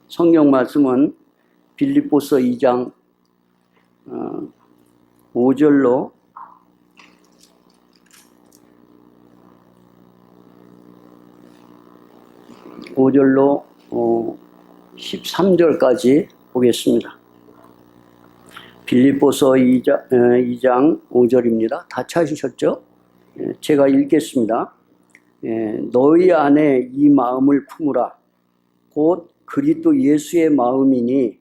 성경 말씀은 빌립보서 2장 5절로 13절까지 보겠습니다. 빌립보서 2장 5절입니다. 다 찾으셨죠? 제가 읽겠습니다. 너희 안에 이 마음을 품으라. 곧 그리스도 예수의 마음이니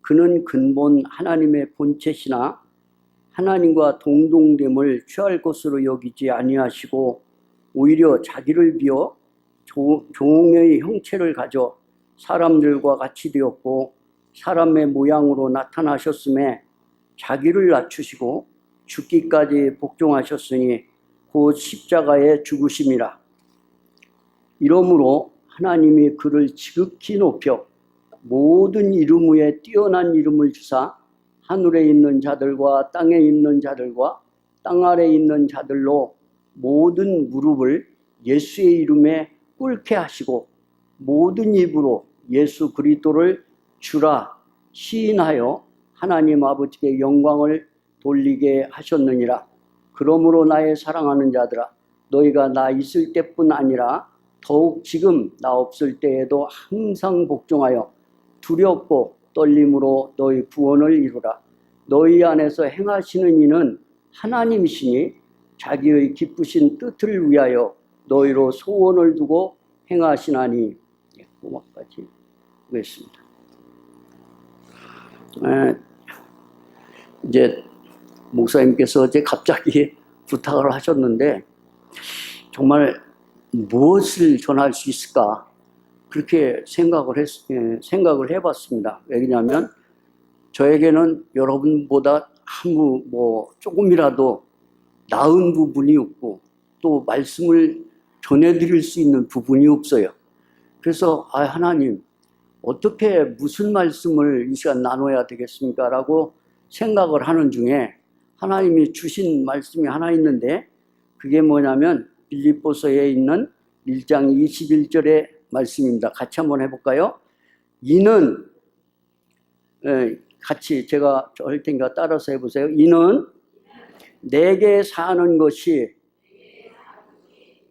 그는 근본 하나님의 본체시나 하나님과 동등됨을 취할 것으로 여기지 아니하시고 오히려 자기를 비워 종의 형체를 가져 사람들과 같이 되었고 사람의 모양으로 나타나셨음에 자기를 낮추시고 죽기까지 복종하셨으니 곧 십자가에 죽으심이라. 이러므로 하나님이 그를 지극히 높여 모든 이름 위에 뛰어난 이름을 주사 하늘에 있는 자들과 땅에 있는 자들과 땅 아래 있는 자들로 모든 무릎을 예수의 이름에 꿇게 하시고 모든 입으로 예수 그리스도를 주라 시인하여 하나님 아버지께 영광을 돌리게 하셨느니라. 그러므로 나의 사랑하는 자들아, 너희가 나 있을 때뿐 아니라 더욱 지금 나 없을 때에도 항상 복종하여 두렵고 떨림으로 너희 구원을 이루라. 너희 안에서 행하시는 이는 하나님이시니 자기의 기쁘신 뜻을 위하여 너희로 소원을 두고 행하시나니. 고막까지 보겠습니다. 이제 목사님께서 어제 갑자기 부탁을 하셨는데 정말 무엇을 전할 수 있을까 그렇게 생각을 해봤습니다. 왜냐하면 저에게는 여러분보다 조금이라도 나은 부분이 없고 또 말씀을 전해드릴 수 있는 부분이 없어요. 그래서 하나님 어떻게 무슨 말씀을 이 시간 나눠야 되겠습니까? 라고 생각을 하는 중에 하나님이 주신 말씀이 하나 있는데 그게 뭐냐면 빌립보서에 있는 1장 21절의 말씀입니다. 같이 한번 해볼까요? 이는 같이 제가 할 테니까 따라서 해보세요. 이는 내게 사는 것이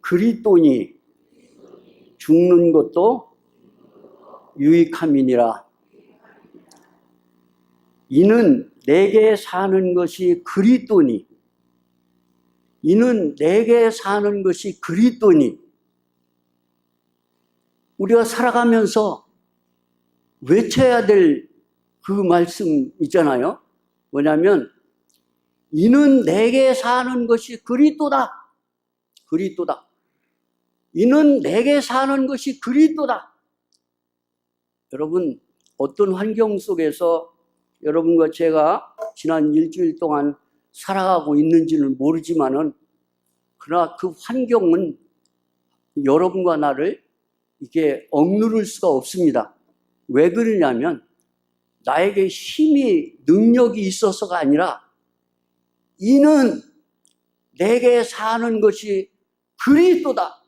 그리스도니 죽는 것도 유익함이니라. 이는 내게 사는 것이 그리스도니 이는 내게 사는 것이 그리스도니. 우리가 살아가면서 외쳐야 될 그 말씀 있잖아요. 뭐냐면 이는 내게 사는 것이 그리스도다. 그리스도다. 이는 내게 사는 것이 그리스도다. 여러분 어떤 환경 속에서 여러분과 제가 지난 일주일 동안 살아가고 있는지는 모르지만은 그러나 그 환경은 여러분과 나를 이게 억누를 수가 없습니다. 왜 그러냐면 나에게 힘이 능력이 있어서가 아니라 이는 내게 사는 것이 그리스도다.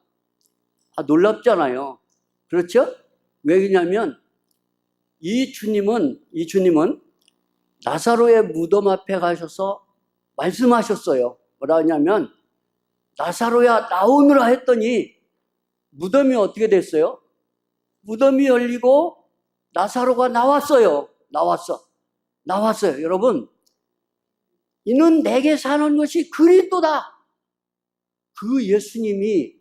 놀랍잖아요. 그렇죠? 왜 그러냐면 이 주님은 나사로의 무덤 앞에 가셔서 말씀하셨어요. 뭐라 하냐면 나사로야 나오느라 했더니 무덤이 어떻게 됐어요? 무덤이 열리고 나사로가 나왔어요. 나왔어요. 여러분 이는 내게 사는 것이 그리스도다. 그 예수님이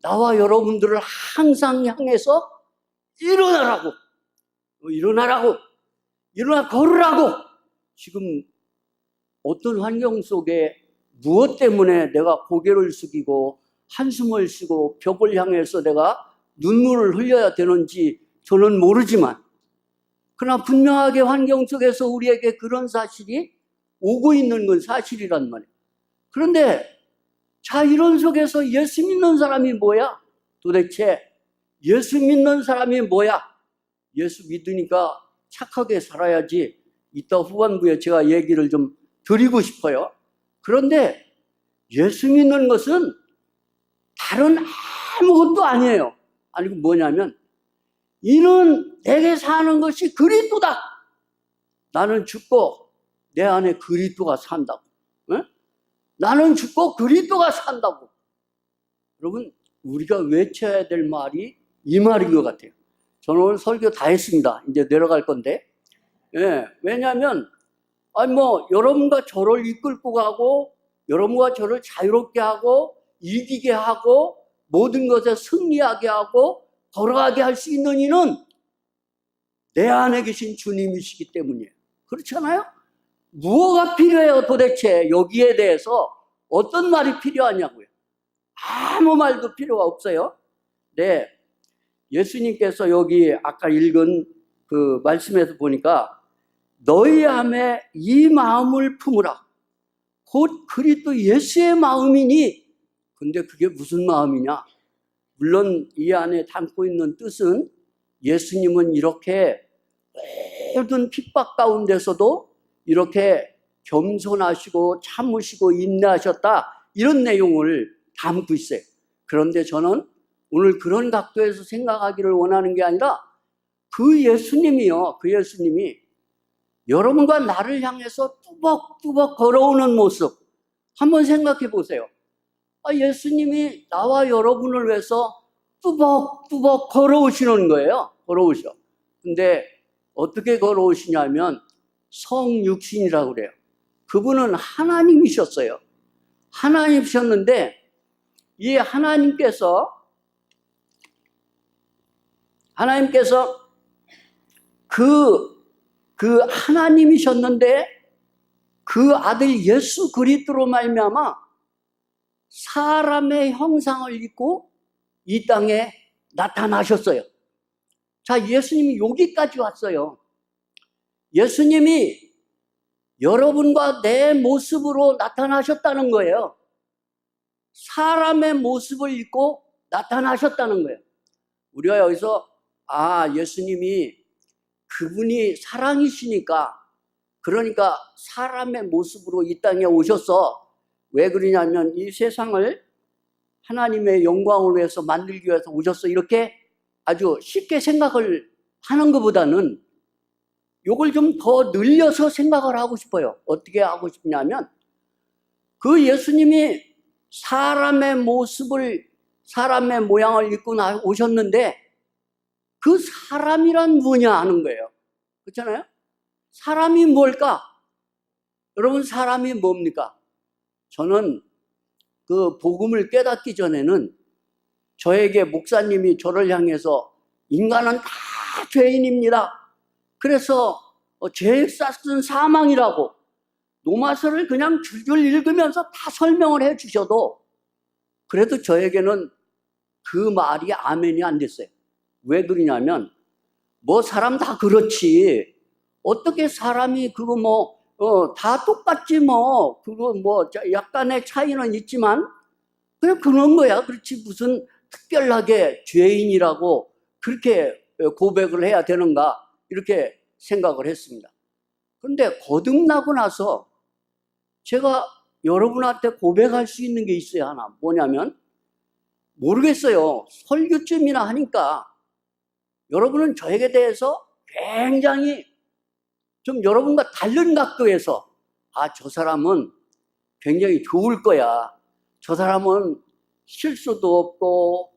나와 여러분들을 항상 향해서 일어나 걸으라고. 지금 어떤 환경 속에 무엇 때문에 내가 고개를 숙이고 한숨을 쉬고 벽을 향해서 내가 눈물을 흘려야 되는지 저는 모르지만 그러나 분명하게 환경 속에서 우리에게 그런 사실이 오고 있는 건 사실이란 말이에요. 그런데 자, 이런 속에서 예수 믿는 사람이 뭐야? 도대체 예수 믿는 사람이 뭐야? 예수 믿으니까 착하게 살아야지. 이따 후반부에 제가 얘기를 좀 드리고 싶어요. 그런데 예수 믿는 것은 다른 아무것도 아니에요. 아니 뭐냐면 이는 내게 사는 것이 그리스도다. 나는 죽고 내 안에 그리스도가 산다고. 네? 나는 죽고 그리스도가 산다고. 여러분, 우리가 외쳐야 될 말이 이 말인 것 같아요. 저는 오늘 설교 다 했습니다. 이제 내려갈 건데. 예, 왜냐하면 여러분과 저를 이끌고 가고 여러분과 저를 자유롭게 하고 이기게 하고 모든 것에 승리하게 하고 걸어가게 할 수 있는 이는 내 안에 계신 주님이시기 때문이에요. 그렇잖아요? 무엇가 필요해요 도대체? 여기에 대해서 어떤 말이 필요하냐고요. 아무 말도 필요가 없어요. 네, 예수님께서 여기 아까 읽은 그 말씀에서 보니까 너희 안에 이 마음을 품으라. 곧 그리스도 예수의 마음이니. 근데 그게 무슨 마음이냐? 물론 이 안에 담고 있는 뜻은 예수님은 이렇게 모든 핍박 가운데서도 이렇게 겸손하시고 참으시고 인내하셨다, 이런 내용을 담고 있어요. 그런데 저는 오늘 그런 각도에서 생각하기를 원하는 게 아니라 그 예수님이요, 그 예수님이 여러분과 나를 향해서 뚜벅뚜벅 걸어오는 모습 한번 생각해 보세요. 예수님이 나와 여러분을 위해서 뚜벅뚜벅 걸어오시는 거예요. 걸어오셔. 근데 어떻게 걸어오시냐면 성육신이라고 그래요. 그분은 하나님이셨어요. 하나님이셨는데 이 하나님께서 그 하나님이셨는데 그 아들 예수 그리스도로 말미암아 사람의 형상을 입고 이 땅에 나타나셨어요. 자, 예수님이 여기까지 왔어요. 예수님이 여러분과 내 모습으로 나타나셨다는 거예요. 사람의 모습을 입고 나타나셨다는 거예요. 우리가 여기서 예수님이 그분이 사랑이시니까, 그러니까 사람의 모습으로 이 땅에 오셔서, 왜 그러냐면 이 세상을 하나님의 영광을 위해서 만들기 위해서 오셨어, 이렇게 아주 쉽게 생각을 하는 것보다는 이걸 좀 더 늘려서 생각을 하고 싶어요. 어떻게 하고 싶냐면 그 예수님이 사람의 모양을 입고 오셨는데 그 사람이란 뭐냐 하는 거예요. 그렇잖아요? 사람이 뭘까? 여러분, 사람이 뭡니까? 저는 그 복음을 깨닫기 전에는 저에게 목사님이 저를 향해서 인간은 다 죄인입니다. 그래서 죄의 싹은 사망이라고 로마서를 그냥 줄줄 읽으면서 다 설명을 해 주셔도 그래도 저에게는 그 말이 아멘이 안 됐어요. 왜 그러냐면 사람 다 그렇지, 어떻게 사람이 그거 다 똑같지, 그거 약간의 차이는 있지만 그냥 그런 거야. 그렇지 무슨 특별하게 죄인이라고 그렇게 고백을 해야 되는가, 이렇게 생각을 했습니다. 그런데 거듭나고 나서 제가 여러분한테 고백할 수 있는 게 있어요. 하나, 뭐냐면 모르겠어요, 설교쯤이나 하니까 여러분은 저에게 대해서 굉장히 좀 여러분과 다른 각도에서 저 사람은 굉장히 좋을 거야, 저 사람은 실수도 없고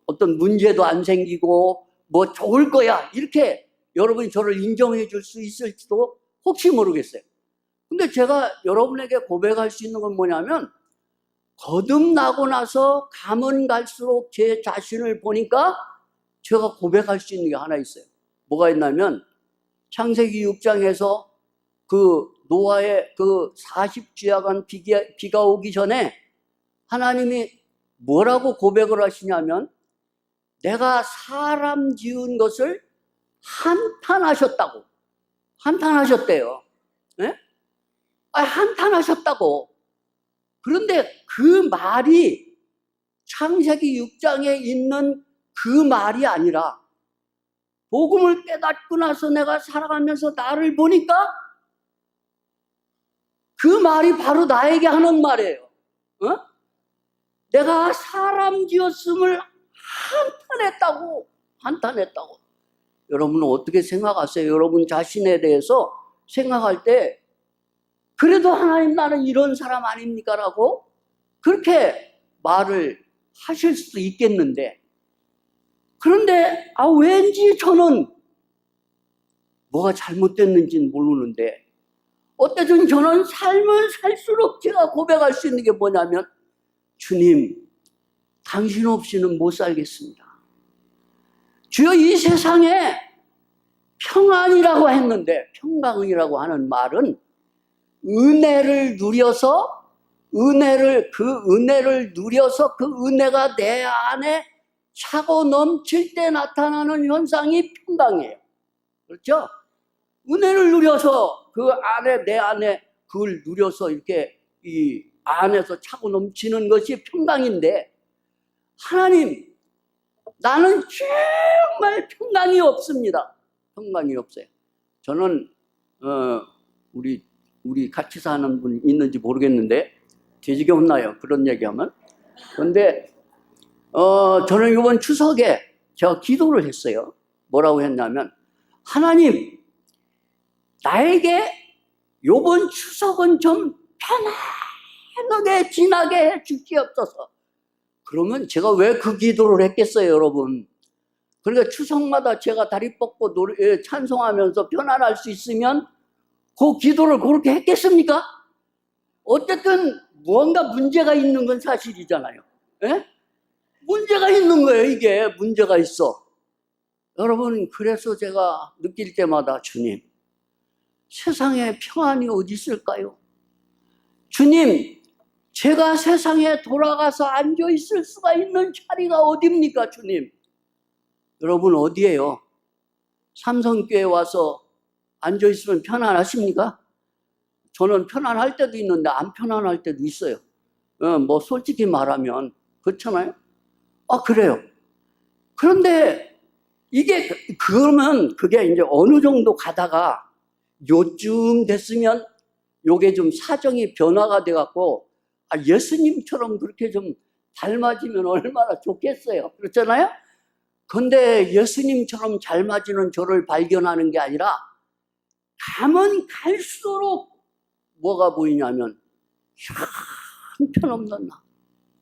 어떤 문제도 안 생기고 좋을 거야, 이렇게 여러분이 저를 인정해 줄 수 있을지도 혹시 모르겠어요. 근데 제가 여러분에게 고백할 수 있는 건 뭐냐면 거듭나고 나서 가면 갈수록 제 자신을 보니까 제가 고백할 수 있는 게 하나 있어요. 뭐가 있냐면 창세기 6장에서 그 노아의 그 40주야간 비가 오기 전에 하나님이 뭐라고 고백을 하시냐면 내가 사람 지은 것을 한탄하셨다고. 한탄하셨대요. 네? 한탄하셨다고. 그런데 그 말이 창세기 6장에 있는 그 말이 아니라 복음을 깨닫고 나서 내가 살아가면서 나를 보니까 그 말이 바로 나에게 하는 말이에요. 내가 사람 지었음을 한탄했다고. 여러분은 어떻게 생각하세요? 여러분 자신에 대해서 생각할 때 그래도 하나님 나는 이런 사람 아닙니까? 라고 그렇게 말을 하실 수도 있겠는데, 그런데 왠지 저는 뭐가 잘못됐는지는 모르는데 어때든 저는 삶을 살수록 제가 고백할 수 있는 게 뭐냐면, 주님, 당신 없이는 못 살겠습니다. 주여, 이 세상에 평안이라고 했는데, 평강이라고 하는 말은 은혜를 누려서 그 은혜가 내 안에 차고 넘칠 때 나타나는 현상이 평강이에요. 그렇죠? 은혜를 누려서 내 안에 그걸 누려서 이렇게 이 안에서 차고 넘치는 것이 평강인데, 하나님, 나는 정말 평강이 없습니다. 평강이 없어요. 저는 우리 같이 사는 분 있는지 모르겠는데 되지게 혼나요, 그런 얘기하면. 그런데 저는 이번 추석에 제가 기도를 했어요. 뭐라고 했냐면, 하나님, 나에게 이번 추석은 좀 편안하게 지나게 해 주시옵소서. 그러면 제가 왜 그 기도를 했겠어요, 여러분? 그러니까 추석마다 제가 다리 뻗고 찬송하면서 편안할 수 있으면 그 기도를 그렇게 했겠습니까? 어쨌든 무언가 문제가 있는 건 사실이잖아요. 에? 문제가 있는 거예요. 이게 문제가 있어. 여러분, 그래서 제가 느낄 때마다, 주님, 세상에 평안이 어디 있을까요? 주님, 제가 세상에 돌아가서 앉아 있을 수가 있는 자리가 어디입니까, 주님? 여러분, 어디예요? 삼성교회 와서 앉아 있으면 편안하십니까? 저는 편안할 때도 있는데 안 편안할 때도 있어요. 뭐 솔직히 말하면 그렇잖아요. 그래요. 그런데 그러면 그게 이제 어느 정도 가다가 요쯤 됐으면 요게 좀 사정이 변화가 돼갖고, 예수님처럼 그렇게 좀 닮아지면 얼마나 좋겠어요. 그렇잖아요? 근데 예수님처럼 닮아지는 저를 발견하는 게 아니라, 가면 갈수록 뭐가 보이냐면, 형편없는 나.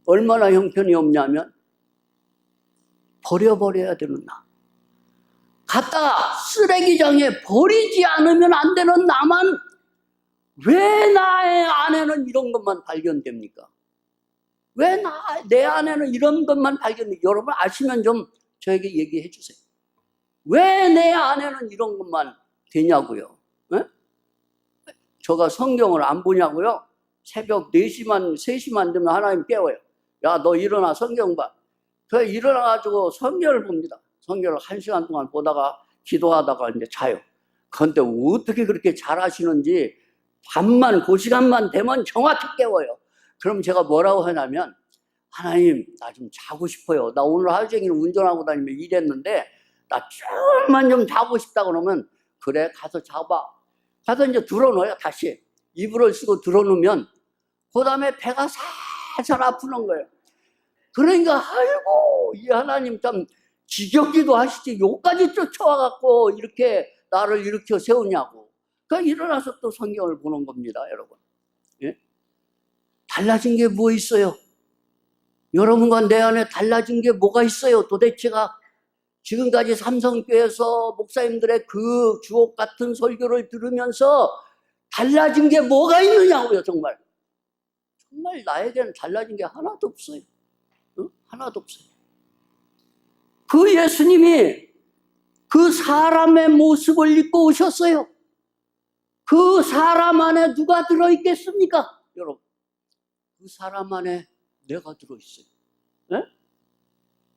얼마나 형편이 없냐면, 버려버려야 되는 나. 갖다가 쓰레기장에 버리지 않으면 안 되는 나만 왜 나의 안에는 이런 것만 발견됩니까? 왜 내 안에는 이런 것만 발견됩니까? 여러분 아시면 좀 저에게 얘기해 주세요. 왜 내 안에는 이런 것만 되냐고요? 에? 제가 성경을 안 보냐고요? 새벽 4시만 3시만 되면 하나님 깨워요. 야, 너 일어나 성경 봐. 그 일어나가지고 성경을 봅니다. 성경을 1시간 동안 보다가 기도하다가 이제 자요. 그런데 어떻게 그렇게 잘하시는지 그 시간만 되면 정확히 깨워요. 그럼 제가 뭐라고 하냐면, 하나님, 나 좀 자고 싶어요. 나 오늘 하루 종일 운전하고 다니며 일했는데 나 좀만 좀 자고 싶다 그러면, 그래, 가서 자봐. 가서 이제 들어놓아요. 다시 이불을 쓰고 들어놓으면 그 다음에 배가 살살 아프는 거예요. 그러니까 아이고, 이 하나님 참 지겹기도 하시지, 요까지 쫓아와갖고 이렇게 나를 일으켜 세우냐고. 그러니까 일어나서 또 성경을 보는 겁니다, 여러분. 예? 달라진 게 뭐 있어요? 여러분과 내 안에 달라진 게 뭐가 있어요? 도대체가 지금까지 삼성교회에서 목사님들의 그 주옥 같은 설교를 들으면서 달라진 게 뭐가 있느냐고요, 정말. 정말 나에게는 달라진 게 하나도 없어요. 하나도 없어요. 그 예수님이 그 사람의 모습을 입고 오셨어요. 그 사람 안에 누가 들어있겠습니까? 여러분, 그 사람 안에 내가 들어있어요. 네?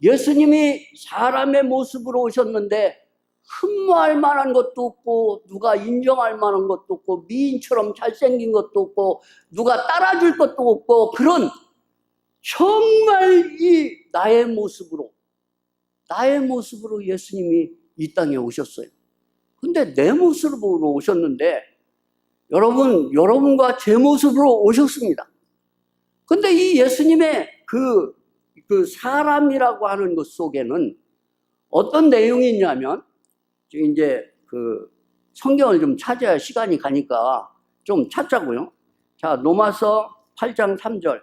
예수님이 사람의 모습으로 오셨는데 흠모할 만한 것도 없고, 누가 인정할 만한 것도 없고, 미인처럼 잘생긴 것도 없고, 누가 따라줄 것도 없고, 그런 정말 나의 모습으로 예수님이 이 땅에 오셨어요. 근데 내 모습으로 오셨는데, 여러분과 제 모습으로 오셨습니다. 근데 이 예수님의 그 사람이라고 하는 것 속에는 어떤 내용이 있냐면, 이제 그 성경을 좀 찾아야 시간이 가니까 좀 찾자고요. 자, 로마서 8장 3절.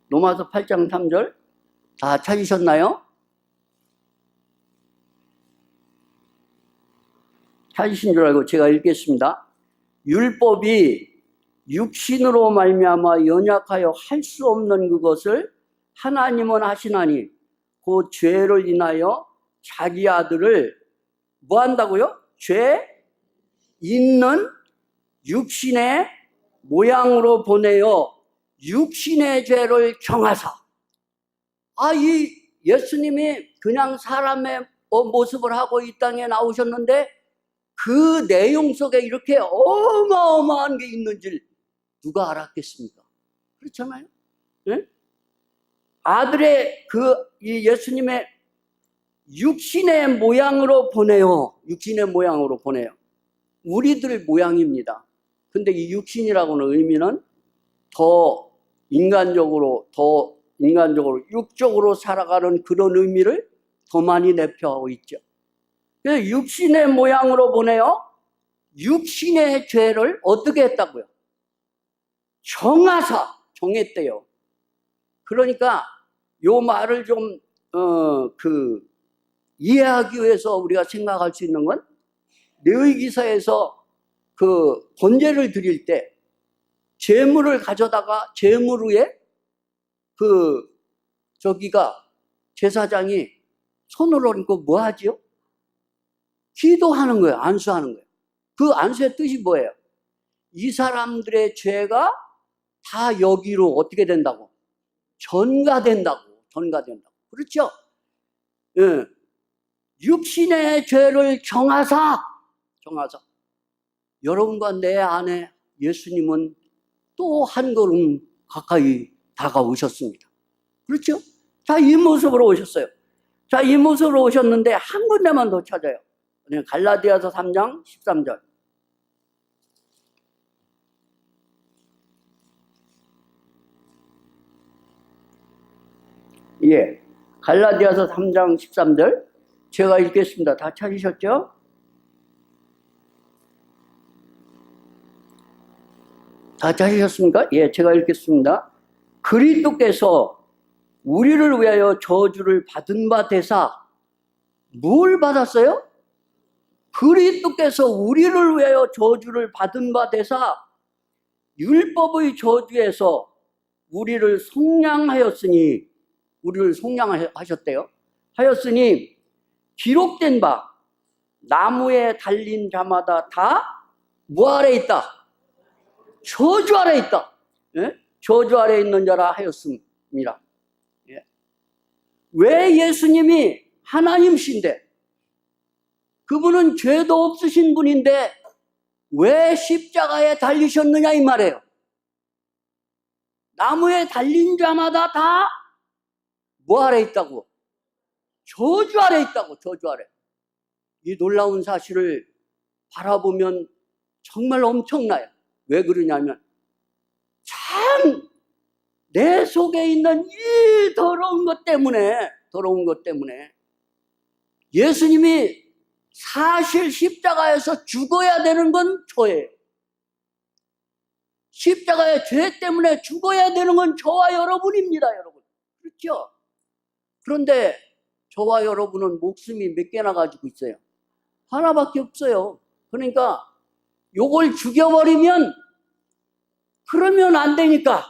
로마서 8장 3절. 다 찾으셨나요? 찾으신 줄 알고 제가 읽겠습니다. 율법이 육신으로 말미암아 연약하여 할 수 없는 그것을 하나님은 하시나니 그 죄를 인하여 자기 아들을 뭐 한다고요? 죄 있는 육신의 모양으로 보내어 육신의 죄를 정하사. 이 예수님이 그냥 사람의 모습을 하고 이 땅에 나오셨는데 그 내용 속에 이렇게 어마어마한 게 있는지 누가 알았겠습니까? 그렇잖아요. 네? 아들의 이 예수님의 육신의 모양으로 보내요. 육신의 모양으로 보내요. 우리들 모양입니다. 근데 이 육신이라고는 의미는 더 인간적으로 육적으로 살아가는 그런 의미를 더 많이 내포하고 있죠. 그래서 육신의 모양으로 보내요. 육신의 죄를 어떻게 했다고요? 정했대요. 그러니까 요 말을 좀 이해하기 위해서 우리가 생각할 수 있는 건 레위기서에서 그 번제를 드릴 때 제물을 가져다가 제물 위에 제사장이 손을 얹고 뭐 하지요? 기도하는 거예요. 안수하는 거예요. 그 안수의 뜻이 뭐예요? 이 사람들의 죄가 다 여기로 어떻게 된다고? 전가된다고. 그렇죠? 예. 육신의 죄를 정하사. 여러분과 내 안에 예수님은 또 한 걸음 가까이 다가오셨습니다. 그렇죠? 자, 이 모습으로 오셨어요. 자, 이 모습으로 오셨는데 한 군데만 더 찾아요. 갈라디아서 3장 13절. 예. 갈라디아서 3장 13절. 제가 읽겠습니다. 다 찾으셨죠? 다 찾으셨습니까? 예, 제가 읽겠습니다. 그리스도께서 우리를 위하여 저주를 받은 바 되사. 뭘 받았어요? 그리스도께서 우리를 위하여 저주를 받은 바 되사 율법의 저주에서 우리를 속량하였으니, 우리를 속량하셨대요. 하였으니 기록된 바 나무에 달린 자마다 다 뭐 아래 있다? 저주 아래 있다. 예? 저주 아래 있는 자라 하였습니다. 예. 왜 예수님이 하나님이신데, 그분은 죄도 없으신 분인데 왜 십자가에 달리셨느냐 이 말이에요. 나무에 달린 자마다 다 뭐 아래 있다고? 저주 아래 있다고. 저주 아래. 이 놀라운 사실을 바라보면 정말 엄청나요. 왜 그러냐면 참 내 속에 있는 이 더러운 것 때문에 예수님이 사실 십자가에서 죽어야 되는 건 저예요. 십자가의 죄 때문에 죽어야 되는 건 저와 여러분입니다, 여러분. 그렇죠? 그런데 저와 여러분은 목숨이 몇 개나 가지고 있어요? 하나밖에 없어요. 그러니까 요걸 죽여버리면 그러면 안 되니까.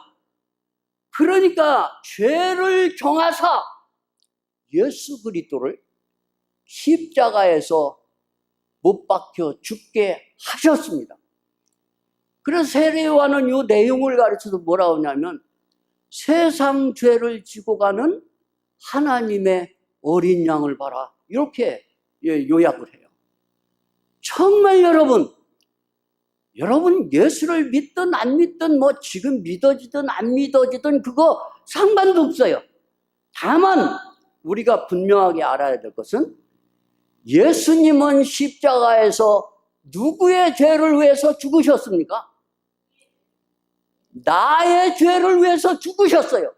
그러니까 죄를 정하사 예수 그리스도를 십자가에서 못 박혀 죽게 하셨습니다. 그래서 세례요한은 이 내용을 가르쳐서 뭐라고 하냐면 세상 죄를 지고 가는 하나님의 어린 양을 봐라. 이렇게 요약을 해요. 정말 여러분 예수를 믿든 안 믿든 뭐 지금 믿어지든 안 믿어지든 그거 상관도 없어요. 다만 우리가 분명하게 알아야 될 것은 예수님은 십자가에서 누구의 죄를 위해서 죽으셨습니까? 나의 죄를 위해서 죽으셨어요.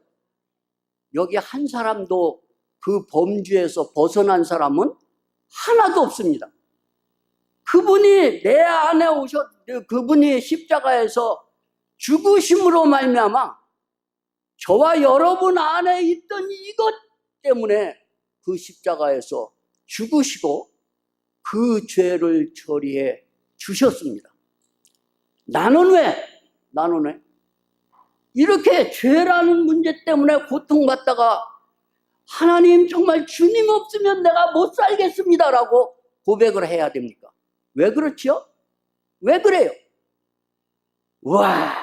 여기 한 사람도 그 범주에서 벗어난 사람은 하나도 없습니다. 그분이 내 안에 그분이 십자가에서 죽으심으로 말미암아 저와 여러분 안에 있던 이것 때문에 그 십자가에서 죽으시고 그 죄를 처리해 주셨습니다. 나는 왜? 이렇게 죄라는 문제 때문에 고통받다가 하나님 정말 주님 없으면 내가 못 살겠습니다라고 고백을 해야 됩니까? 왜 그렇죠? 왜 그래요? 와,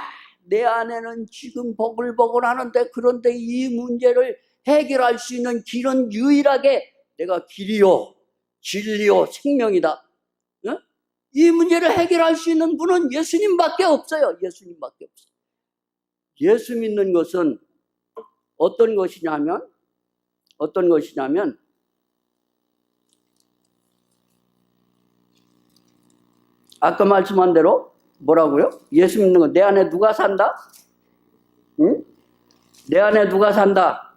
내 안에는 지금 버글버글 하는데 그런데 이 문제를 해결할 수 있는 길은 유일하게 내가 길이요, 진리요, 생명이다. 어? 이 문제를 해결할 수 있는 분은 예수님밖에 없어요. 예수님밖에 없어요. 예수 믿는 것은 어떤 것이냐면 아까 말씀한 대로 뭐라고요? 예수 믿는 건 내 안에 누가 산다? 응? 내 안에 누가 산다?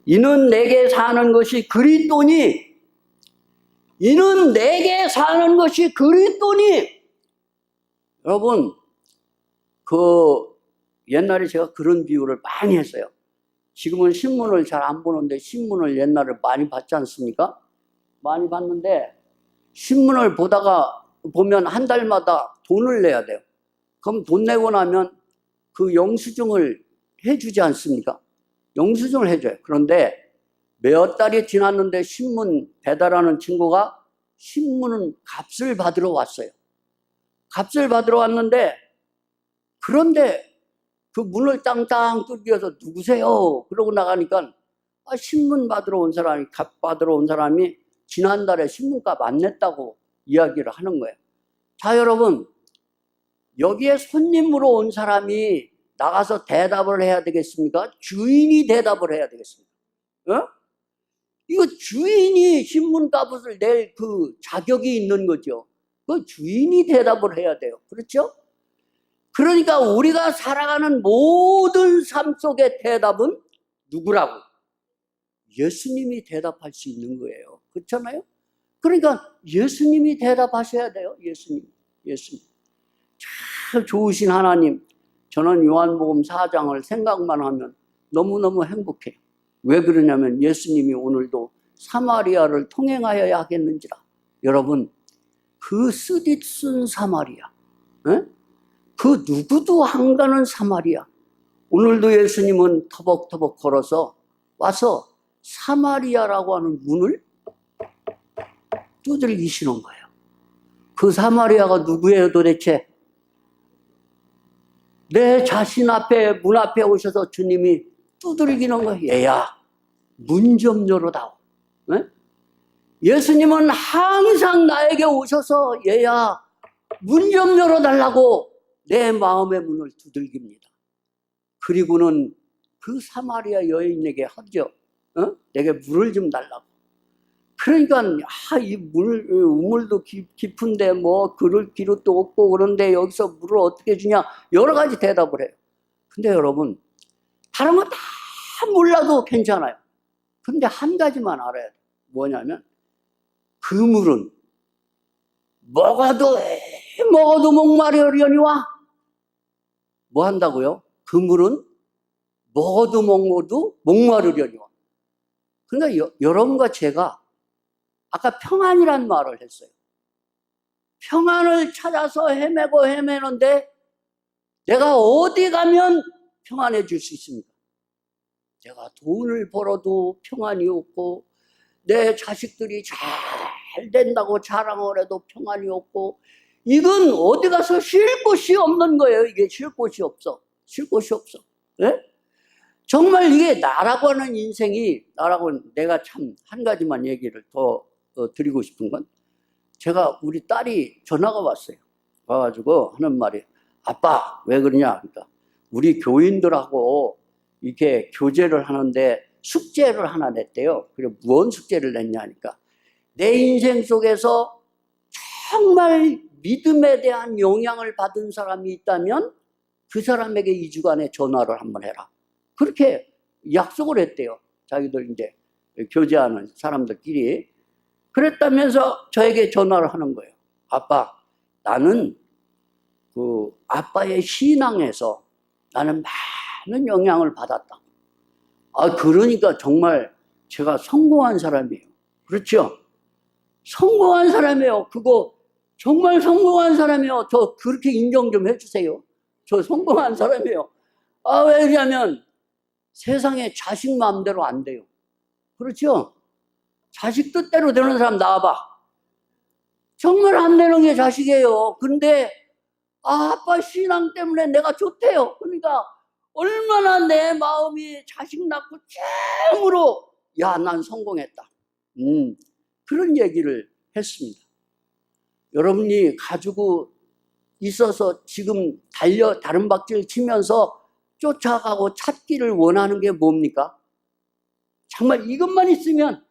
이는 내게 사는 것이 그리스도니 이는 내게 사는 것이 그리스도니 여러분 옛날에 제가 그런 비유를 많이 했어요. 지금은 신문을 잘 안 보는데 신문을 옛날에 많이 봤지 않습니까? 많이 봤는데 신문을 보면 한 달마다 돈을 내야 돼요. 그럼 돈 내고 나면 그 영수증을 해주지 않습니까? 영수증을 해줘요. 그런데 몇 달이 지났는데 신문 배달하는 친구가 신문은 값을 받으러 왔어요. 값을 받으러 왔는데 그런데 그 문을 땅땅 두드려서 누구세요? 그러고 나가니까 신문 받으러 온 사람이 값 받으러 온 사람이 지난달에 신문값 안 냈다고 이야기를 하는 거예요. 자 여러분 여기에 손님으로 온 사람이 나가서 대답을 해야 되겠습니까? 주인이 대답을 해야 되겠습니까? 어? 이거 주인이 신문값을 낼 그 자격이 있는 거죠. 그 주인이 대답을 해야 돼요. 그렇죠? 그러니까 우리가 살아가는 모든 삶 속의 대답은 누구라고? 예수님이 대답할 수 있는 거예요. 그렇잖아요? 그러니까 예수님이 대답하셔야 돼요. 예수님. 참 좋으신 하나님. 저는 요한복음 4장을 생각만 하면 너무너무 행복해요. 왜 그러냐면 예수님이 오늘도 사마리아를 통행하여야 하겠는지라. 여러분 그 쓰디쓴 사마리아 그 누구도 안 가는 사마리아 오늘도 예수님은 터벅터벅 걸어서 와서 사마리아라고 하는 문을 두들기시는 거예요. 그 사마리아가 누구예요 도대체? 내 자신 앞에 문 앞에 오셔서 주님이 두들기는 거예요. 얘야 문 좀 열어다오. 예수님은 항상 나에게 오셔서 얘야 문 좀 열어달라고 내 마음의 문을 두들깁니다. 그리고는 그 사마리아 여인에게 하죠. 내게 물을 좀 달라고. 그러니까 이 우물도 깊은데 뭐 그럴 기름도 없고 그런데 여기서 물을 어떻게 주냐 여러 가지 대답을 해요. 근데 여러분 다른 거 다 몰라도 괜찮아요. 근데 한 가지만 알아야 돼요. 뭐냐면 그 물은 먹어도 목마르려니와 뭐 한다고요? 그 물은 먹어도 목마르려니와. 그러니까 여러분과 제가 아까 평안이란 말을 했어요. 평안을 찾아서 헤매는데 내가 어디 가면 평안해질 수 있습니까? 내가 돈을 벌어도 평안이 없고 내 자식들이 잘 된다고 자랑을 해도 평안이 없고 이건 어디 가서 쉴 곳이 없는 거예요. 이게 쉴 곳이 없어. 네? 정말 이게 나라고 하는 인생이 내가 참 한 가지만 얘기를 더 드리고 싶은 건 제가 우리 딸이 전화가 왔어요. 와가지고 하는 말이 아빠 왜 그러냐 그러니까 우리 교인들하고 이렇게 교제를 하는데 숙제를 하나 냈대요. 그래 무언 숙제를 냈냐 하니까 내 인생 속에서 정말 믿음에 대한 영향을 받은 사람이 있다면 그 사람에게 2주간에 전화를 한번 해라. 그렇게 약속을 했대요. 자기들 이제 교제하는 사람들끼리. 그랬다면서 저에게 전화를 하는 거예요. 아빠, 나는 그 아빠의 신앙에서 나는 많은 영향을 받았다. 그러니까 정말 제가 성공한 사람이에요. 그렇죠? 성공한 사람이에요. 그거 정말 성공한 사람이에요. 저 그렇게 인정 좀 해주세요. 저 성공한 사람이에요. 왜 그러냐면 세상에 자식 마음대로 안 돼요. 그렇죠? 자식 뜻대로 되는 사람 나와봐. 정말 안 되는 게 자식이에요. 근데 아빠 신앙 때문에 내가 좋대요. 그러니까 얼마나 내 마음이 자식 낳고 참으로 난 성공했다. 그런 얘기를 했습니다. 여러분이 가지고 있어서 지금 다른 박질 치면서 쫓아가고 찾기를 원하는 게 뭡니까? 정말 이것만 있으면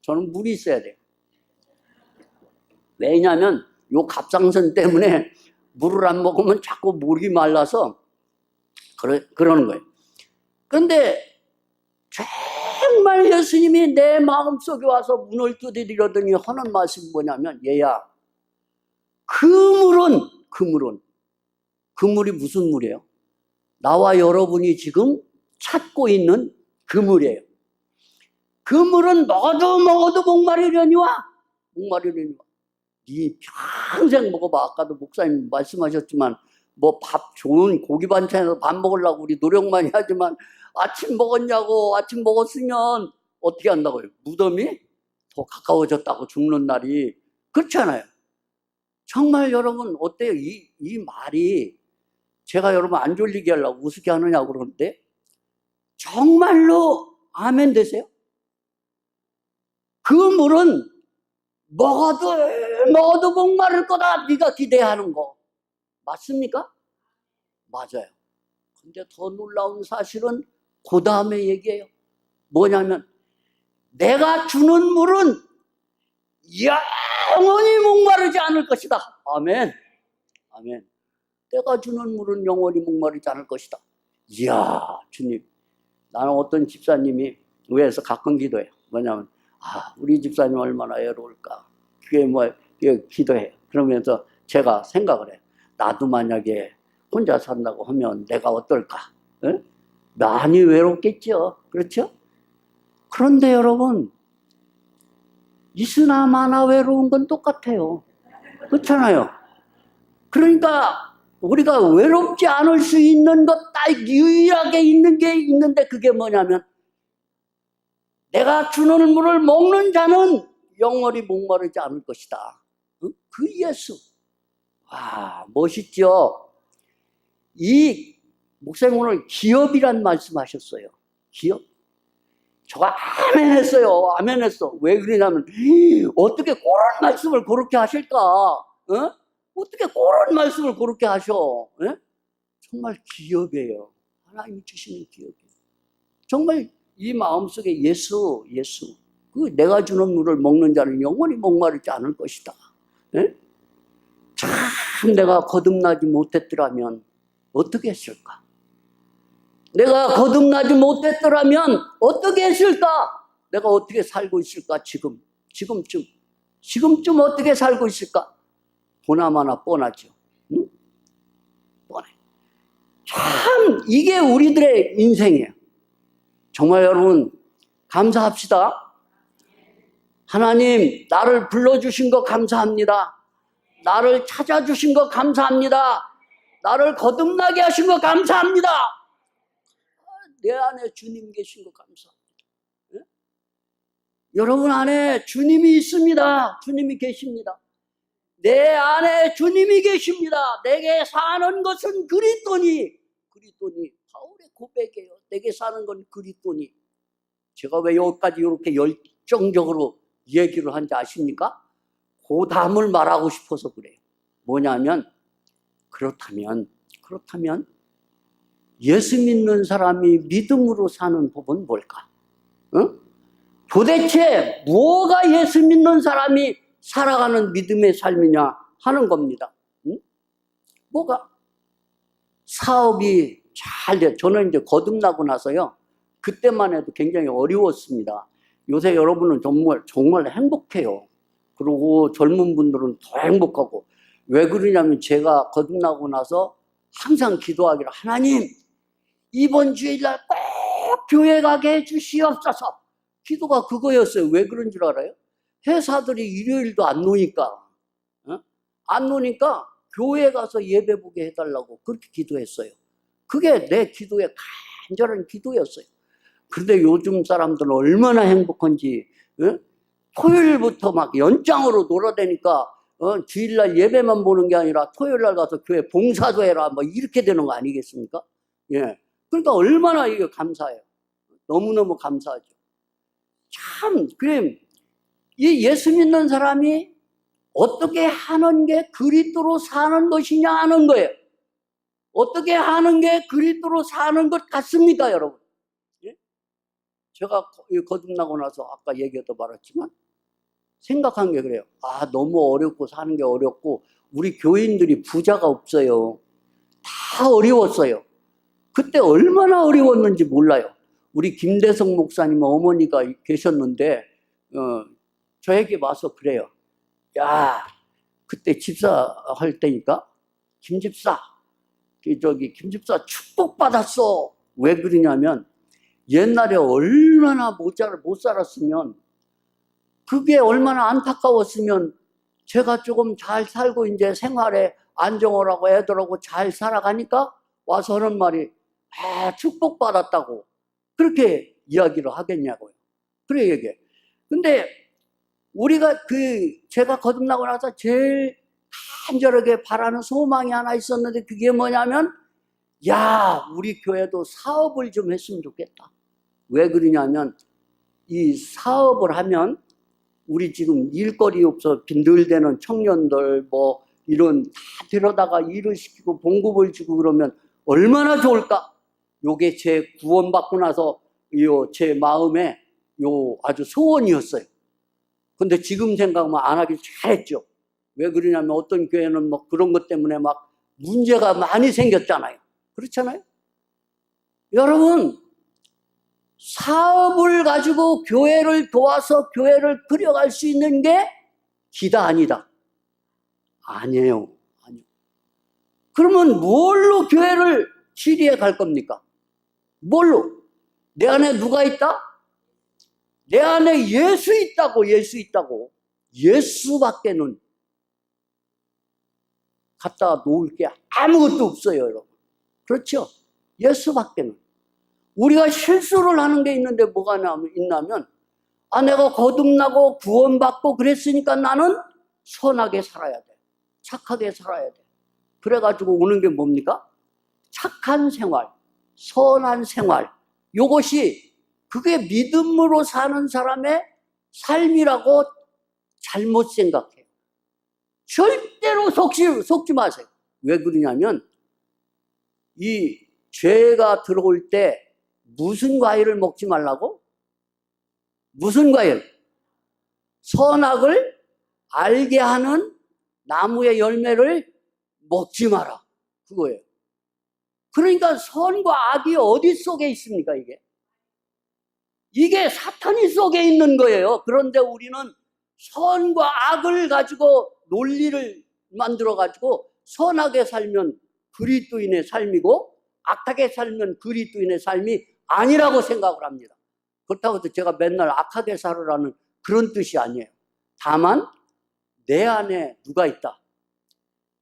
저는 물이 있어야 돼요. 왜냐하면 요 갑상선 때문에 물을 안 먹으면 자꾸 목이 말라서 그러는 거예요. 그런데 정말 예수님이 내 마음속에 와서 문을 두드리더니 하는 말씀이 뭐냐면, 얘야, 그 물이 무슨 물이에요? 나와 여러분이 지금 찾고 있는 그 물이에요. 그 물은 먹어도 목마르려니와 네 평생 먹어봐. 아까도 목사님 말씀하셨지만 뭐 좋은 고기 반찬에서 밥 먹으려고 우리 노력 많이 하지만 아침 먹었냐고, 아침 먹었으면 어떻게 한다고요? 무덤이 더 가까워졌다고 죽는 날이. 그렇잖아요. 정말 여러분 어때요? 이 말이 제가 여러분 안 졸리게 하려고 우습게 하느냐고 그러는데 정말로 아멘 되세요? 그 물은 먹어도 목마를 거다. 네가 기대하는 거 맞습니까? 맞아요. 근데 더 놀라운 사실은 그 다음에 얘기해요. 뭐냐면 내가 주는 물은 영원히 목마르지 않을 것이다. 아멘. 내가 주는 물은 영원히 목마르지 않을 것이다. 이야, 주님. 나는 어떤 집사님이 교회에서 가끔 기도해요. 뭐냐면 우리 집사님 얼마나 외로울까. 그게 기도해요. 그러면서 제가 생각을 해요. 나도 만약에 혼자 산다고 하면 내가 어떨까? 에? 많이 외롭겠죠. 그렇죠? 그런데 여러분, 있으나 마나 외로운 건 똑같아요. 그렇잖아요. 그러니까 우리가 외롭지 않을 수 있는 것 딱 유일하게 있는 게 있는데 그게 뭐냐면 내가 주는 물을 먹는 자는 영원히 목마르지 않을 것이다. 그 예수. 멋있죠? 이 목사님 오늘 기업이란 말씀하셨어요. 기업. 저가 아멘 했어요. 아멘 했어. 왜 그러냐면 어떻게 그런 말씀을 그렇게 하실까? 어떻게 그런 말씀을 그렇게 하셔? 정말 기업이에요. 하나님이 주시는 기업이에요. 정말 이 마음속에 예수 그 내가 주는 물을 먹는 자는 영원히 목마르지 않을 것이다. 참 내가 거듭나지 못했더라면 어떻게 했을까? 내가 거듭나지 못했더라면 어떻게 했을까? 내가 어떻게 살고 있을까? 지금쯤 어떻게 살고 있을까? 보나마나 뻔하죠. 응? 뻔해. 참 이게 우리들의 인생이에요. 정말 여러분 감사합시다. 하나님 나를 불러주신 거 감사합니다. 나를 찾아주신 거 감사합니다. 나를 거듭나게 하신 거 감사합니다. 내 안에 주님 계신 거 감사합니다. 네? 여러분 안에 주님이 있습니다. 주님이 계십니다. 내 안에 주님이 계십니다. 내게 사는 것은 그리스도니 바울의 고백이에요. 내게 사는 건 그리스도니. 제가 왜 여기까지 이렇게 열정적으로 얘기를 한지 아십니까? 그 다음을 말하고 싶어서 그래요. 뭐냐면 그렇다면 예수 믿는 사람이 믿음으로 사는 법은 뭘까? 도대체 뭐가 예수 믿는 사람이 살아가는 믿음의 삶이냐 하는 겁니다. 뭐가? 사업이 잘 돼. 저는 이제 거듭나고 나서요. 그때만 해도 굉장히 어려웠습니다. 요새 여러분은 정말 행복해요. 그리고 젊은 분들은 더 행복하고. 왜 그러냐면 제가 거듭나고 나서 항상 기도하기를, 하나님, 이번 주일날 꼭 교회 가게 해주시옵소서. 기도가 그거였어요. 왜 그런 줄 알아요? 회사들이 일요일도 안 노니까. 안 노니까 교회 가서 예배 보게 해달라고 그렇게 기도했어요. 그게 내 기도의 간절한 기도였어요. 그런데 요즘 사람들은 얼마나 행복한지, 토요일부터 막 연장으로 놀아대니까 주일날 예배만 보는 게 아니라 토요일날 가서 교회 봉사도 해라, 뭐 이렇게 되는 거 아니겠습니까? 예. 그러니까 얼마나 이게 감사해요. 너무너무 감사하죠. 참, 그래, 이 예수 믿는 사람이 어떻게 하는 게 그리스도로 사는 것이냐 하는 거예요. 어떻게 하는 게 그리스도로 사는 것 같습니까, 여러분? 예? 제가 거듭나고 나서 아까 얘기해도 말했지만 생각한 게 그래요. 아, 너무 어렵고 사는 게 어렵고 우리 교인들이 부자가 없어요. 다 어려웠어요. 그때 얼마나 어려웠는지 몰라요. 우리 김대성 목사님 어머니가 계셨는데 저에게 와서 그래요. 야, 그때 집사 할 때니까 김집사 축복받았어. 왜 그러냐면 옛날에 얼마나 못 살았으면, 그게 얼마나 안타까웠으면 제가 조금 잘 살고 이제 생활에 안정을 하고 애들하고 잘 살아가니까 와서 하는 말이, 아, 축복받았다고 그렇게 이야기를 하겠냐고요. 그래 얘기해. 근데 우리가 제가 거듭나고 나서 제일 간절하게 바라는 소망이 하나 있었는데, 그게 뭐냐면, 야, 우리 교회도 사업을 좀 했으면 좋겠다. 왜 그러냐면 이 사업을 하면 우리 지금 일거리 없어 빈들대는 청년들 뭐 이런 다 데려다가 일을 시키고 봉급을 주고 그러면 얼마나 좋을까? 요게 제 구원받고 나서 제 마음에 아주 소원이었어요. 근데 지금 생각하면 안 하길 잘했죠. 왜 그러냐면 어떤 교회는 뭐 그런 것 때문에 막 문제가 많이 생겼잖아요. 그렇잖아요? 여러분, 사업을 가지고 교회를 도와서 교회를 그려갈 수 있는 게 기다 아니다? 아니에요. 아니요. 그러면 뭘로 교회를 치리해 갈 겁니까? 뭘로? 내 안에 누가 있다? 내 안에 예수 있다고. 예수밖에는 갖다 놓을 게 아무것도 없어요, 여러분. 그렇죠? 예수밖에는. 우리가 실수를 하는 게 있는데 뭐가 있냐면, 아, 내가 거듭나고 구원받고 그랬으니까 나는 선하게 살아야 돼. 착하게 살아야 돼. 그래가지고 오는 게 뭡니까? 착한 생활, 선한 생활. 그게 믿음으로 사는 사람의 삶이라고 잘못 생각해요. 절대로 속지 마세요. 왜 그러냐면 이 죄가 들어올 때 무슨 과일을 먹지 말라고? 무슨 과일? 선악을 알게 하는 나무의 열매를 먹지 마라. 그거예요. 그러니까 선과 악이 어디 속에 있습니까, 이게? 이게 사탄이 속에 있는 거예요. 그런데 우리는 선과 악을 가지고 논리를 만들어가지고 선하게 살면 그리스도인의 삶이고 악하게 살면 그리스도인의 삶이 아니라고 생각을 합니다. 그렇다고 해서 제가 맨날 악하게 살으라는 그런 뜻이 아니에요. 다만 내 안에 누가 있다?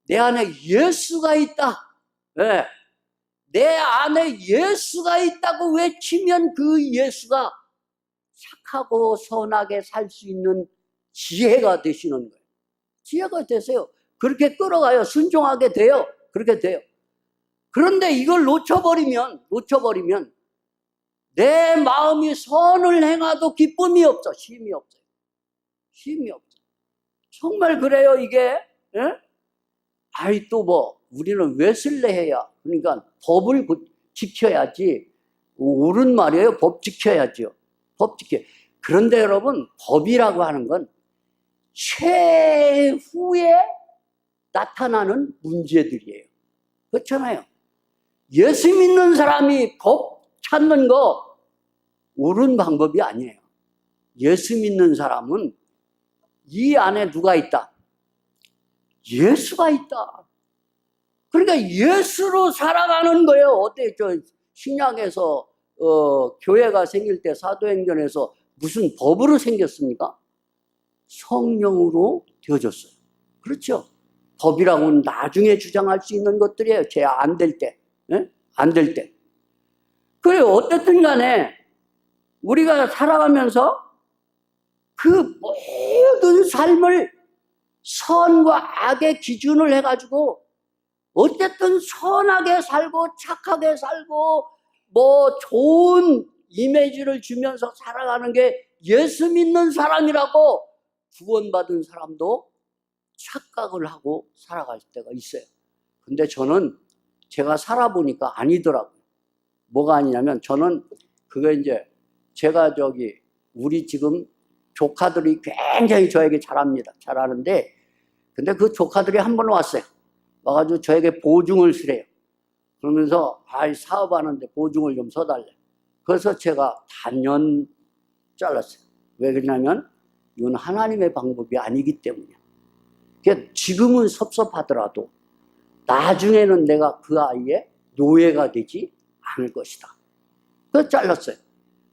내 안에 예수가 있다. 네. 내 안에 예수가 있다고 외치면 그 예수가 착하고 선하게 살 수 있는 지혜가 되시는 거예요. 지혜가 되세요. 그렇게 끌어가요. 순종하게 돼요. 그렇게 돼요. 그런데 이걸 놓쳐버리면 내 마음이 선을 행하도 기쁨이 없어. 쉼이 없어요. 쉼이 없어. 정말 그래요, 이게. 예? 아이, 또 우리는 웨슬레해야. 그러니까 법을 지켜야지. 옳은 말이에요. 법 지켜야죠. 법 지켜. 그런데 여러분, 법이라고 하는 건 최후에 나타나는 문제들이에요. 그렇잖아요. 예수 믿는 사람이 법 찾는 거 옳은 방법이 아니에요. 예수 믿는 사람은 이 안에 누가 있다? 예수가 있다. 그러니까 예수로 살아가는 거예요. 어때? 저 신약에서 교회가 생길 때 사도행전에서 무슨 법으로 생겼습니까? 성령으로 되어졌어요. 그렇죠? 법이라고는 나중에 주장할 수 있는 것들이에요. 제 안 될 때. 안 될 때. 그래요. 어쨌든 간에 우리가 살아가면서 그 모든 삶을 선과 악의 기준을 해가지고 어쨌든 선하게 살고 착하게 살고 뭐 좋은 이미지를 주면서 살아가는 게 예수 믿는 사람이라고 구원받은 사람도 착각을 하고 살아갈 때가 있어요. 근데 저는 제가 살아보니까 아니더라고요. 뭐가 아니냐면 저는 그게 이제 제가 우리 지금 조카들이 굉장히 저에게 잘하는데 근데 그 조카들이 한 번 왔어요. 와가지고 저에게 보증을 쓰래요. 그러면서 사업하는데 보증을 좀 서달래. 그래서 제가 단연 잘랐어요. 왜 그러냐면 이건 하나님의 방법이 아니기 때문이야. 그러니까 지금은 섭섭하더라도 나중에는 내가 그 아이의 노예가 되지 않을 것이다. 그래서 잘랐어요.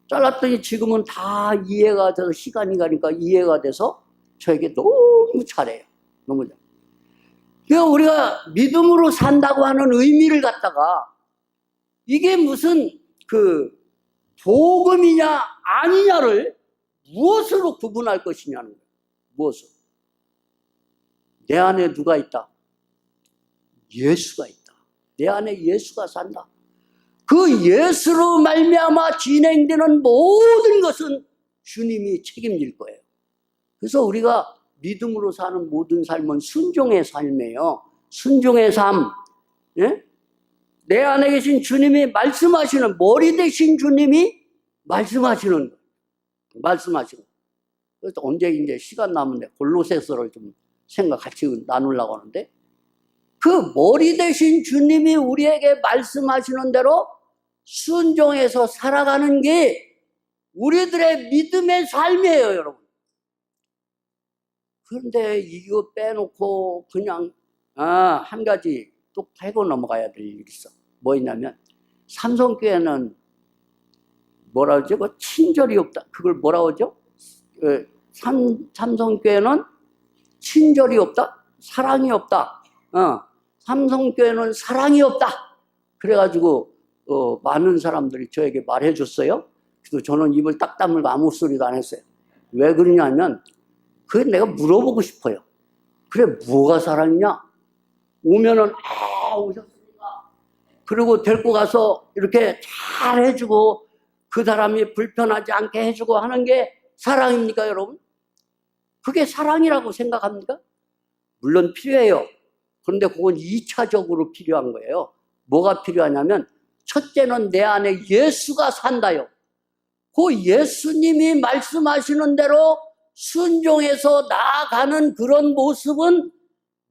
잘랐더니 지금은 다 이해가 돼서 시간이 가니까 이해가 돼서 저에게 너무 잘해요. 너무 잘해요. 그러니까 우리가 믿음으로 산다고 하는 의미를 갖다가 이게 무슨 복음이냐 아니냐를 무엇으로 구분할 것이냐는 거예요. 무엇으로? 내 안에 누가 있다? 예수가 있다. 내 안에 예수가 산다. 그 예수로 말미암아 진행되는 모든 것은 주님이 책임질 거예요. 그래서 우리가 믿음으로 사는 모든 삶은 순종의 삶이에요. 순종의 삶. 예? 내 안에 계신 주님이 말씀하시는, 머리 되신 주님이 말씀하시는. 그래서 언제 이제 시간 남은데 골로새서를 좀 같이 나누려고 하는데 그 머리 되신 주님이 우리에게 말씀하시는 대로 순종해서 살아가는 게 우리들의 믿음의 삶이에요, 여러분. 그런데 이거 빼놓고 그냥 한 가지 또 하고 넘어가야 될 일이 있어. 뭐 있냐면 삼성교회는 뭐라 그러죠? 친절이 없다. 그걸 뭐라 그러죠? 삼성교회는 친절이 없다? 사랑이 없다. 삼성교회는 사랑이 없다. 그래가지고 많은 사람들이 저에게 말해줬어요. 그래서 저는 입을 딱 다물고 아무 소리도 안 했어요. 왜 그러냐면 그게 내가 물어보고 싶어요. 그래 뭐가 사랑이냐? 오면은 오셨습니까? 그리고 데리고 가서 이렇게 잘 해주고 그 사람이 불편하지 않게 해주고 하는 게 사랑입니까, 여러분? 그게 사랑이라고 생각합니까? 물론 필요해요. 그런데 그건 2차적으로 필요한 거예요. 뭐가 필요하냐면 첫째는 내 안에 예수가 산다요. 그 예수님이 말씀하시는 대로 순종해서 나아가는 그런 모습은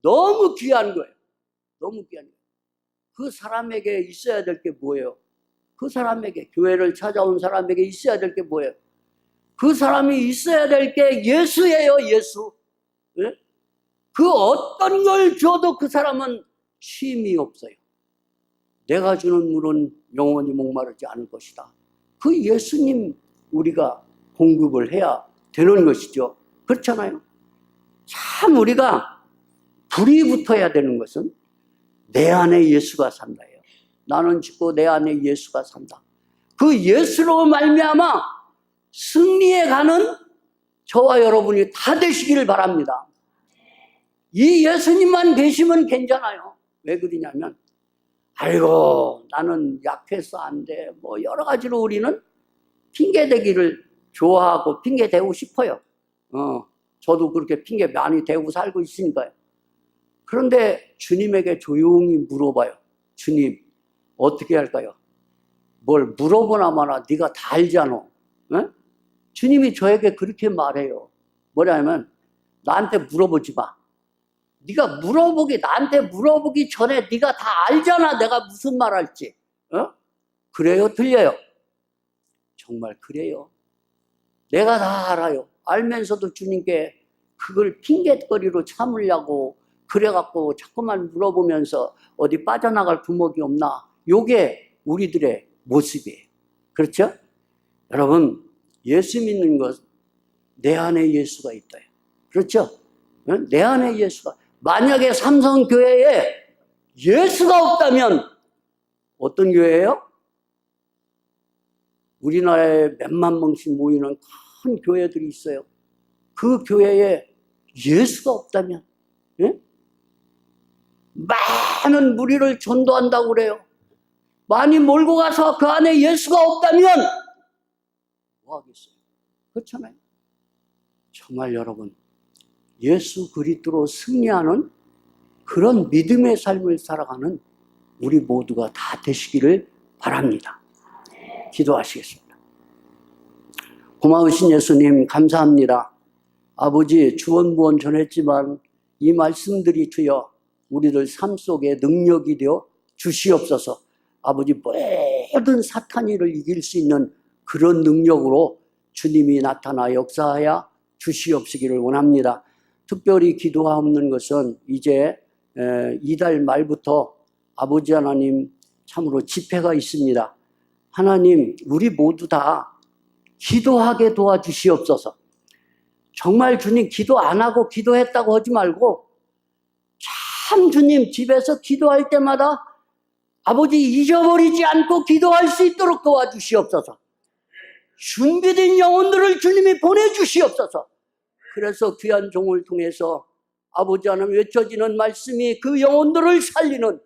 너무 귀한 거예요. 너무 귀한 거예요. 그 사람에게 있어야 될 게 뭐예요? 그 사람에게, 교회를 찾아온 사람에게 있어야 될 게 뭐예요? 그 사람이 있어야 될 게 예수예요, 예수. 네? 그 어떤 걸 줘도 그 사람은 쉼이 없어요. 내가 주는 물은 영원히 목마르지 않을 것이다. 그 예수님 우리가 공급을 해야 되는 것이죠. 그렇잖아요. 참 우리가 불이 붙어야 되는 것은 내 안에 예수가 산다예요. 나는 죽고 내 안에 예수가 산다. 그 예수로 말미암아 승리에 가는 저와 여러분이 다 되시기를 바랍니다. 이 예수님만 계시면 괜찮아요. 왜 그러냐면 아이고 나는 약해서 안 돼. 뭐 여러 가지로 우리는 핑계대기를 좋아하고 핑계대고 싶어요. 저도 그렇게 핑계 많이 대고 살고 있으니까요. 그런데 주님에게 조용히 물어봐요. 주님 어떻게 할까요? 뭘 물어보나 마나 네가 다 알잖아. 네? 주님이 저에게 그렇게 말해요. 뭐냐면 나한테 물어보지 마. 네가 나한테 물어보기 전에 네가 다 알잖아. 내가 무슨 말 할지. 그래요? 틀려요? 정말 그래요. 내가 다 알아요. 알면서도 주님께 그걸 핑계거리로 참으려고 그래갖고 자꾸만 물어보면서 어디 빠져나갈 구멍이 없나. 요게 우리들의 모습이에요. 그렇죠? 여러분, 예수 믿는 것, 내 안에 예수가 있다. 그렇죠? 내 안에 예수가. 만약에 삼성교회에 예수가 없다면 어떤 교회예요? 우리나라에 몇만 명씩 모이는 큰 교회들이 있어요. 그 교회에 예수가 없다면, 예? 많은 무리를 전도한다고 그래요. 많이 몰고 가서 그 안에 예수가 없다면 뭐 하겠어요? 그렇잖아요. 정말 여러분, 예수 그리스도로 승리하는 그런 믿음의 삶을 살아가는 우리 모두가 다 되시기를 바랍니다. 기도하시겠습니다. 고마우신 예수님 감사합니다. 아버지, 주원부원 전했지만 이 말씀들이 주여 우리들 삶 속에 능력이 되어 주시옵소서. 아버지, 모든 사탄이를 이길 수 있는 그런 능력으로 주님이 나타나 역사하여 주시옵시기를 원합니다. 특별히 기도하옵는 것은 이제 이달 말부터 아버지 하나님 참으로 집회가 있습니다. 하나님, 우리 모두 다 기도하게 도와주시옵소서. 정말 주님, 기도 안 하고 기도했다고 하지 말고 참 주님 집에서 기도할 때마다 아버지 잊어버리지 않고 기도할 수 있도록 도와주시옵소서. 준비된 영혼들을 주님이 보내주시옵소서. 그래서 귀한 종을 통해서 아버지 하나님 외쳐지는 말씀이 그 영혼들을 살리는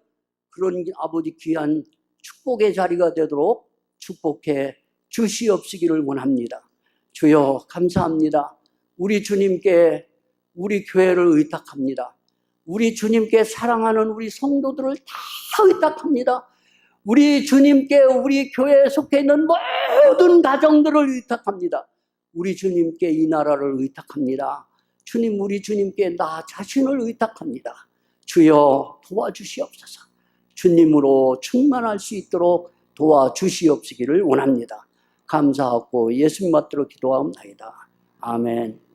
그런 아버지 귀한 축복의 자리가 되도록 축복해 주시옵시기를 원합니다. 주여 감사합니다. 우리 주님께 우리 교회를 의탁합니다. 우리 주님께 사랑하는 우리 성도들을 다 의탁합니다. 우리 주님께 우리 교회에 속해 있는 모든 가정들을 의탁합니다. 우리 주님께 이 나라를 의탁합니다. 주님, 우리 주님께 나 자신을 의탁합니다. 주여 도와주시옵소서. 주님으로 충만할 수 있도록 도와주시옵시기를 원합니다. 감사하고 예수님 받들어 기도하옵나이다. 아멘.